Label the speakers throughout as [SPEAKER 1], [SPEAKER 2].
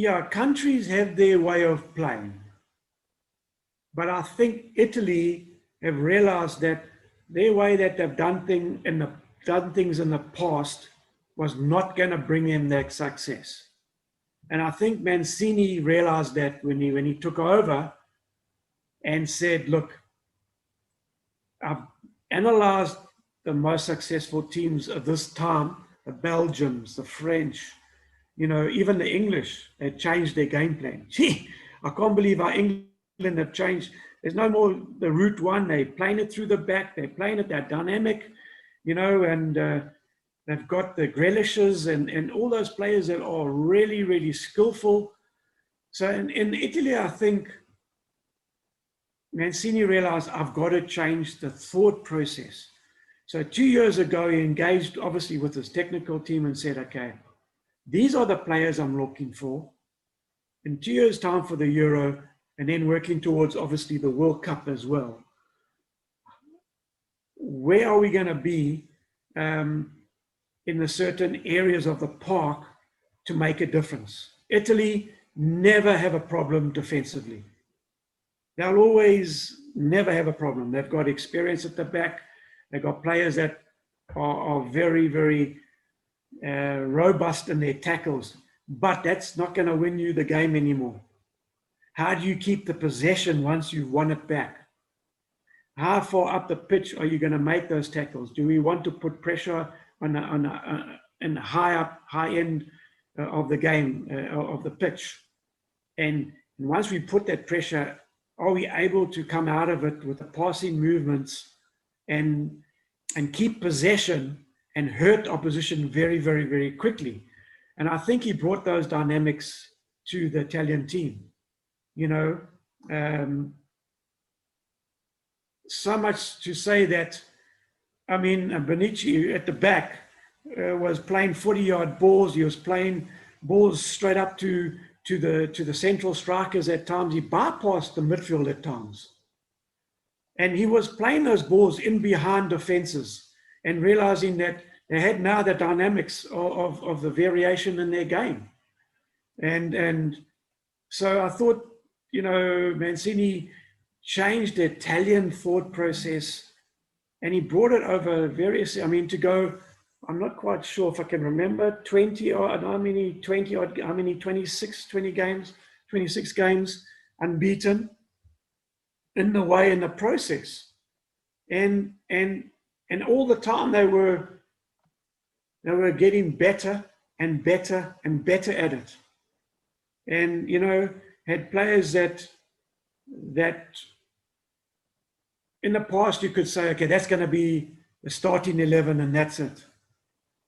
[SPEAKER 1] yeah, countries have their way of playing. But I think Italy have realized that their way that they've done things in the past was not going to bring them that success. And I think Mancini realized that when he took over and said, look, I've analyzed the most successful teams of this time, the Belgians, the French, even the English, they changed their game plan. Gee, I can't believe how England have changed. There's no more the route one. They're playing it through the back. They're playing it, they're dynamic, and they've got the Grealishes and all those players that are really, really skillful. So in Italy, I think Mancini realized I've got to change the thought process. So 2 years ago, he engaged obviously with his technical team and said, okay, these are the players I'm looking for. In 2 years' time for the Euro, and then working towards obviously the World Cup as well. Where are we going to be in the certain areas of the park to make a difference? Italy never have a problem defensively. They'll always never have a problem. They've got experience at the back. They've got players that are very, very robust in their tackles, but that's not going to win you the game anymore. How do you keep the possession once you've won it back? How far up the pitch are you going to make those tackles? Do we want to put pressure on the high end of the game, of the pitch? And once we put that pressure, are we able to come out of it with the passing movements and keep possession and hurt opposition very, very, very quickly? And I think he brought those dynamics to the Italian team. So much to say that, Bonucci at the back was playing 40-yard balls. He was playing balls straight up to the central strikers at times. He bypassed the midfield at times. And he was playing those balls in behind defenses and realizing that they had now the dynamics of the variation in their game. And so I thought, Mancini changed the Italian thought process and he brought it over various, to go, I'm not quite sure if I can remember, 26 games unbeaten in the process. And all the time they were getting better and better and better at it. And, had players that in the past you could say, okay, that's going to be the starting 11 and that's it.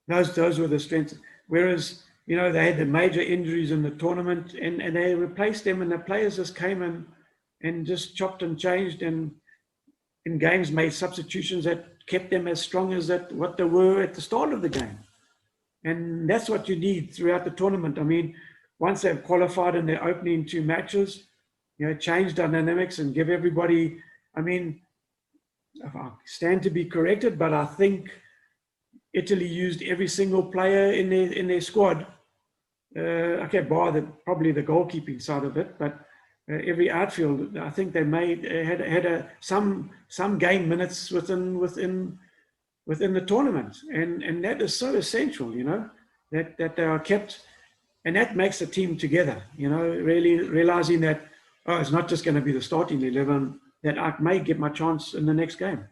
[SPEAKER 1] Those were the strengths. Whereas, they had the major injuries in the tournament and they replaced them and the players just came in and just chopped and changed and in games made substitutions that kept them as strong as what they were at the start of the game. And that's what you need throughout the tournament. Once they've qualified in their opening 2 matches, change dynamics and give everybody, I stand to be corrected, but I think Italy used every single player in their squad. Okay, bar probably the goalkeeping side of it, but every outfield, I think they had some game minutes within the tournament, and that is so essential, that they are kept. And that makes the team together, really realizing that, it's not just going to be the starting 11, that I may get my chance in the next game.